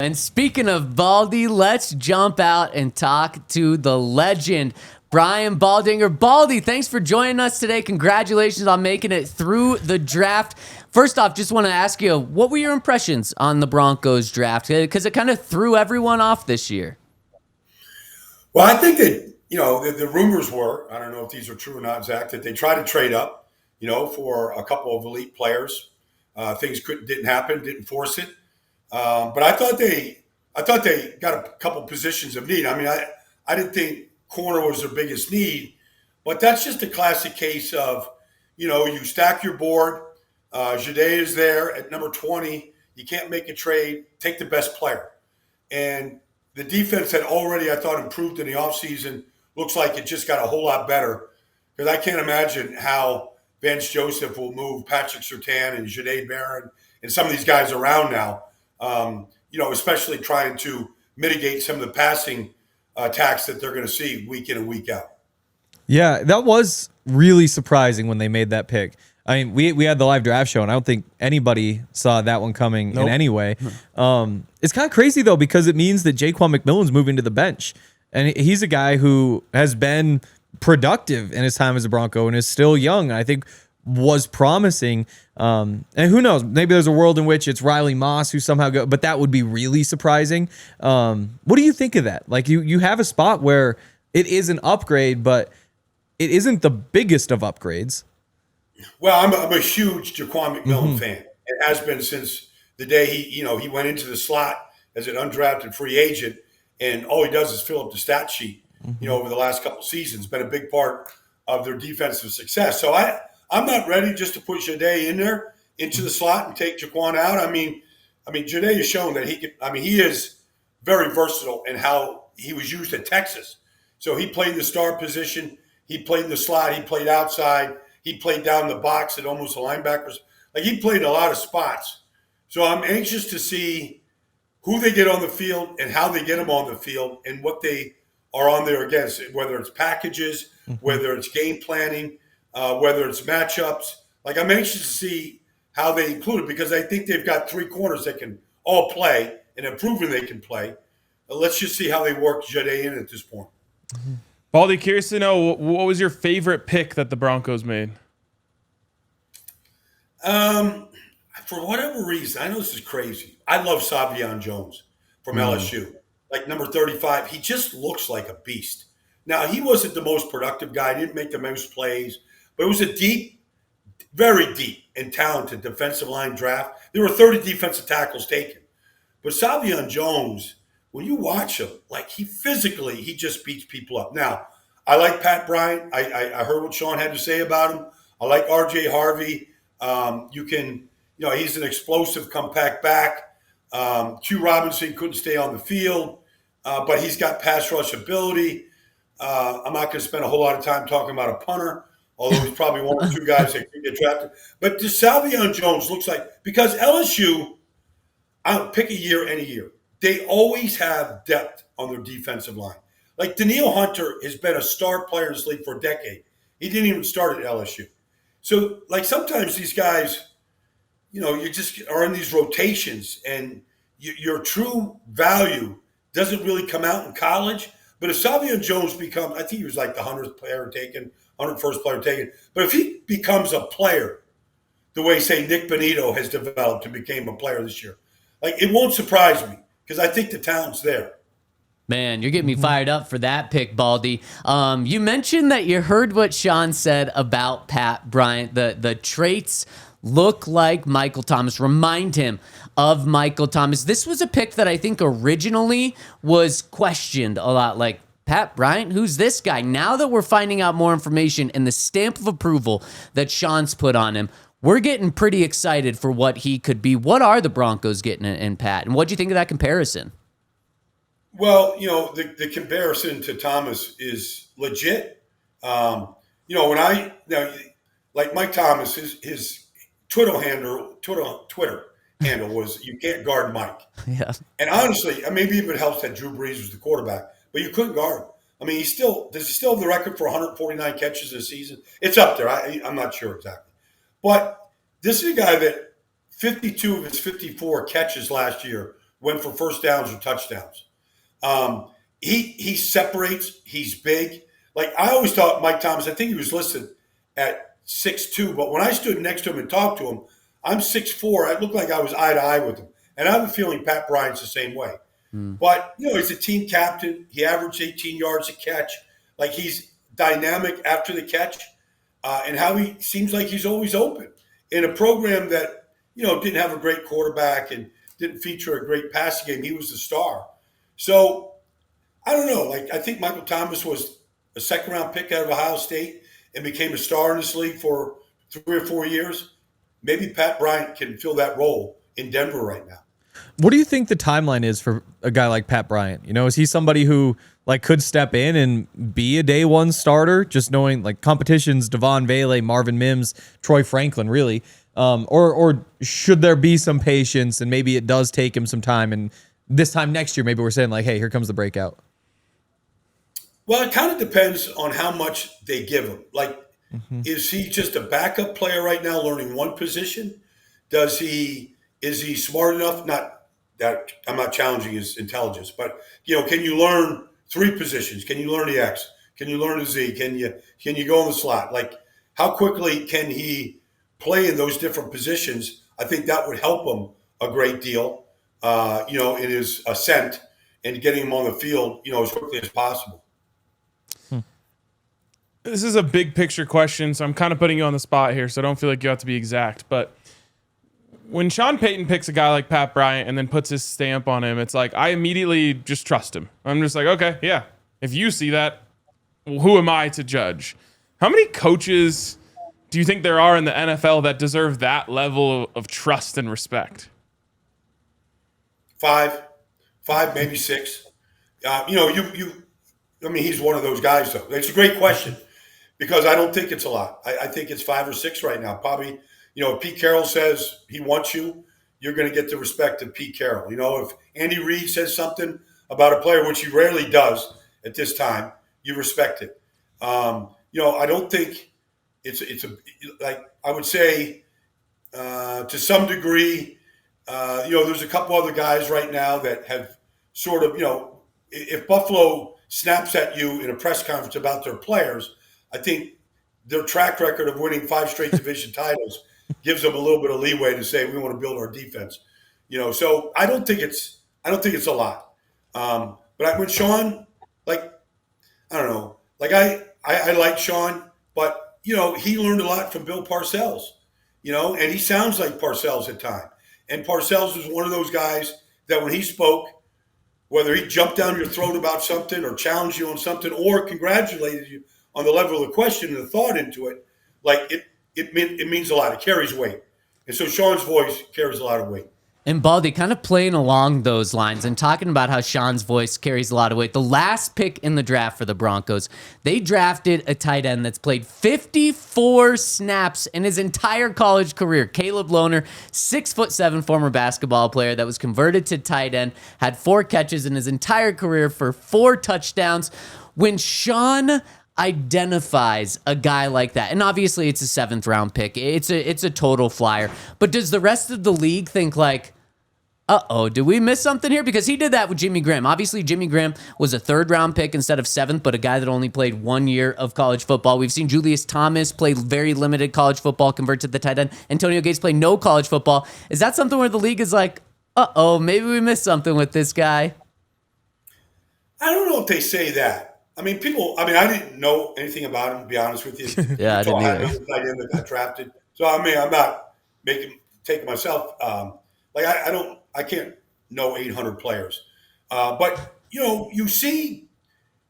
And speaking of Baldy, let's jump out and talk to the legend, Brian Baldinger. Baldy, thanks for joining us today. Congratulations on making it through the draft. First off, just want to ask you, what were your impressions on the Broncos draft? Because it kind of threw everyone off this year. Well, I think that, the rumors were, I don't know if these are true or not, Zach, that they tried to trade up, for a couple of elite players. Things didn't happen, didn't force it. But I thought they got a couple positions of need. I mean, I didn't think corner was their biggest need, but that's just a classic case of, you stack your board. Jade is there at number 20. You can't make a trade. Take the best player. And the defense had already, I thought, improved in the offseason. Looks like it just got a whole lot better, because I can't imagine how Vance Joseph will move Patrick Surtain and Jade Barron and some of these guys around now. Especially trying to mitigate some of the passing attacks that they're going to see week in and week out. Yeah, that was really surprising when they made that pick. I mean, we had the live draft show, and I don't think anybody saw that one coming in any way. It's kind of crazy, though, because it means that Jaquan McMillan's moving to the bench. And he's a guy who has been productive in his time as a Bronco and is still young. I think was promising. And who knows? Maybe there's a world in which it's Riley Moss who somehow but that would be really surprising. What do you think of that? Like you have a spot where it is an upgrade, but it isn't the biggest of upgrades. Well, I'm a huge Jaquan McMillan fan. It has been since the day he went into the slot as an undrafted free agent, and all he does is fill up the stat sheet. Over the last couple of seasons, been a big part of their defensive success. So I'm not ready just to put Jade in there into the slot and take Jaquan out. I mean, Jade has shown that he could. I mean, he is very versatile in how he was used at Texas. So he played the star position. He played in the slot. He played outside. He played down the box at almost the linebackers. Like, he played a lot of spots. So I'm anxious to see who they get on the field and how they get them on the field and what they are on there against, whether it's packages, whether it's game planning, whether it's matchups. Like, I'm anxious to see how they include it, because I think they've got three corners that can all play and have proven they can play. Let's just see how they work Jade in at this point. Baldy, curious to know, what was your favorite pick that the Broncos made? For whatever reason, I know this is crazy, I love Salvon Jones from LSU. Like, number 35, he just looks like a beast. Now, he wasn't the most productive guy, didn't make the most plays, but it was a deep, very deep and talented defensive line draft. There were 30 defensive tackles taken. But Salvon Jones, when you watch him, like, he just beats people up. Now, I like Pat Bryant. I heard what Sean had to say about him. I like RJ Harvey. He's an explosive comeback back. Q Robinson couldn't stay on the field, but he's got pass rush ability. I'm not going to spend a whole lot of time talking about a punter, although he's probably one or two guys that can get drafted. But Salvon Jones looks like, because LSU, I'll pick a year any year, they always have depth on their defensive line. Like, Danielle Hunter has been a star player in this league for a decade. He didn't even start at LSU. So, like, sometimes these guys, you just are in these rotations, and your true value doesn't really come out in college. But if Salvon Jones becomes, I think he was like the 101st player taken. But if he becomes a player the way, say, Nick Bonito has developed and became a player this year, like, it won't surprise me, because I think the talent's there. Man, you're getting me fired up for that pick, Baldy. You mentioned that you heard what Sean said about Pat Bryant. The traits look like Michael Thomas, remind him of Michael Thomas. This was a pick that I think originally was questioned a lot. Like, Pat Bryant, who's this guy? Now that we're finding out more information and the stamp of approval that Sean's put on him, we're getting pretty excited for what he could be. What are the Broncos getting in Pat? And what do you think of that comparison? Well, the comparison to Thomas is legit. Like Mike Thomas, his Twitter handle was, "You can't guard Mike." Yeah. And honestly, maybe even it helps that Drew Brees was the quarterback, but you couldn't guard him. I mean, does he still have the record for 149 catches in a season? It's up there. I'm not sure exactly. But this is a guy that 52 of his 54 catches last year went for first downs or touchdowns. He separates. He's big. Like I always thought Mike Thomas, I think he was listed at 6'2", but when I stood next to him and talked to him, I'm 6'4". I looked like I was eye to eye with him. And I have a feeling Pat Bryant's the same way. But, he's a team captain. He averaged 18 yards a catch. Like he's dynamic after the catch, and how he seems like he's always open in a program that, didn't have a great quarterback and didn't feature a great passing game. He was the star. So I don't know. Like I think Michael Thomas was a second-round pick out of Ohio State and became a star in this league for 3 or 4 years. Maybe Pat Bryant can fill that role in Denver right now. What do you think the timeline is for a guy like Pat Bryant? Is he somebody who could step in and be a day one starter, just knowing competitions, Devon Vele, Marvin Mims, Troy Franklin, really? Or should there be some patience and maybe it does take him some time, and this time next year maybe we're saying hey, here comes the breakout? Well, it kind of depends on how much they give him. Is he just a backup player right now learning one position? Is he smart enough? Not that I'm not challenging his intelligence, but can you learn 3 positions? Can you learn the X? Can you learn the Z? Can you go in the slot? How quickly can he play in those different positions? I think that would help him a great deal, in his ascent and getting him on the field, as quickly as possible. This is a big picture question, so I'm kind of putting you on the spot here, so I don't feel like you have to be exact. But when Sean Payton picks a guy like Pat Bryant and then puts his stamp on him, it's like I immediately just trust him. I'm just like, okay, yeah. If you see that, who am I to judge? How many coaches do you think there are in the NFL that deserve that level of trust and respect? 5, maybe 6. He's one of those guys, though. It's a great question because I don't think it's a lot. I think it's 5 or 6 right now. Probably, if Pete Carroll says he wants you, you're going to get the respect of Pete Carroll. if Andy Reid says something about a player, which he rarely does at this time, you respect it. I don't think it's I would say to some degree, there's a couple other guys right now that have sort of, if Buffalo snaps at you in a press conference about their players, I think their track record of winning 5 straight division titles gives them a little bit of leeway to say we want to build our defense. So I don't think it's a lot. But when Sean, I don't know, I like Sean, but he learned a lot from Bill Parcells, and he sounds like Parcells at times. And Parcells was one of those guys that when he spoke, whether he jumped down your throat about something or challenged you on something or congratulated you on the level of the question and the thought into it, it means a lot. It carries weight. And so Sean's voice carries a lot of weight. And Baldy, kind of playing along those lines and talking about how Sean's voice carries a lot of weight. The last pick in the draft for the Broncos, they drafted a tight end that's played 54 snaps in his entire college career. Caleb Lohner, 6'7" former basketball player that was converted to tight end, had 4 catches in his entire career for 4 touchdowns. When Sean identifies a guy like that, and obviously it's a 7th round pick, it's a total flyer, but does the rest of the league think did we miss something here? Because he did that with Jimmy Graham. Obviously Jimmy Graham was a 3rd round pick instead of 7th, but a guy that only played 1 year of college football. We've seen Julius Thomas play very limited college football, convert to the tight end. Antonio Gates play no college football. Is that something where the league is like, maybe we missed something with this guy? I don't know if they say that. I didn't know anything about him, to be honest with you. Yeah, I didn't either. Tight end that got drafted. So, I'm not taking myself, I can't know 800 players. But, you see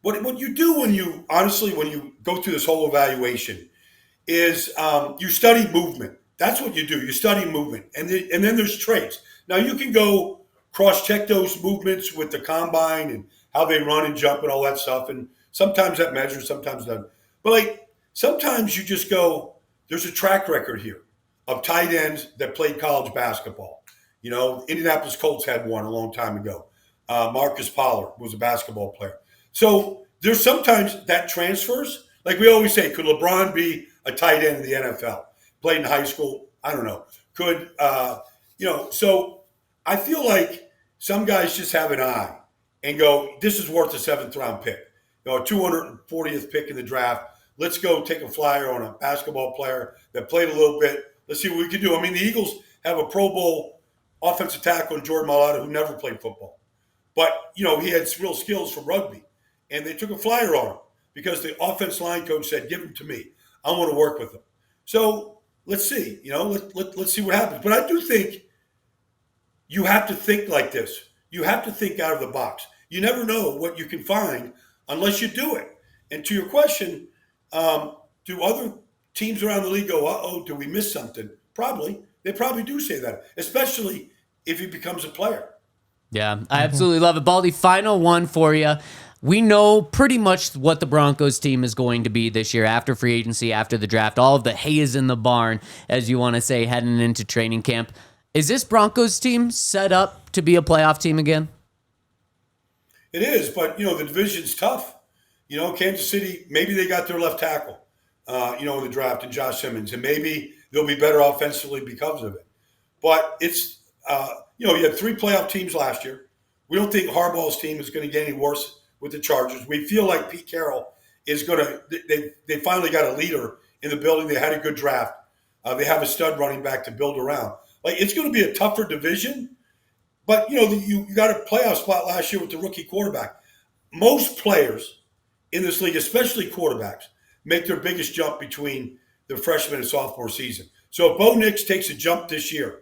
what you do when you go through this whole evaluation is you study movement. That's what you do. You study movement. And then there's traits. Now, you can go cross-check those movements with the combine and how they run and jump and all that stuff. And sometimes that measures, sometimes doesn't. But sometimes you just go, there's a track record here of tight ends that played college basketball. Indianapolis Colts had one a long time ago. Marcus Pollard was a basketball player. So there's sometimes that transfers. Like we always say, could LeBron be a tight end in the NFL? Played in high school? I don't know. So I feel like some guys just have an eye and go, this is worth a 7th-round pick. A 240th pick in the draft. Let's go take a flyer on a basketball player that played a little bit. Let's see what we can do. I mean, the Eagles have a Pro Bowl offensive tackle in Jordan Mailata who never played football. But, he had real skills from rugby. And they took a flyer on him because the offense line coach said, give him to me. I want to work with him. So let's see. Let's see what happens. But I do think you have to think like this. You have to think out of the box. You never know what you can find unless you do it. And to your question, do other teams around the league go, uh-oh, do we miss something? Probably. They probably do say that, especially if he becomes a player. Yeah, I absolutely love it. Baldy, final one for you. We know pretty much what the Broncos team is going to be this year after free agency, after the draft. All of the hay is in the barn, as you want to say, heading into training camp. Is this Broncos team set up to be a playoff team again? It is, but, the division's tough. Kansas City, maybe they got their left tackle, in the draft, and Josh Simmons, and maybe they'll be better offensively because of it. But it's, you had 3 playoff teams last year. We don't think Harbaugh's team is going to get any worse with the Chargers. We feel like Pete Carroll is going to – they finally got a leader in the building. They had a good draft. They have a stud running back to build around. It's going to be a tougher division, but, you got a playoff spot last year with the rookie quarterback. Most players in this league, especially quarterbacks, make their biggest jump between the freshman and sophomore season. So if Bo Nix takes a jump this year,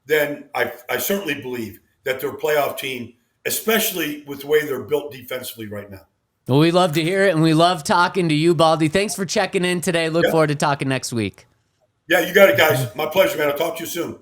then I certainly believe that they're a playoff team, especially with the way they're built defensively right now. Well, we love to hear it, and we love talking to you, Baldy. Thanks for checking in today. Look forward to talking next week. Yeah, you got it, guys. My pleasure, man. I'll talk to you soon.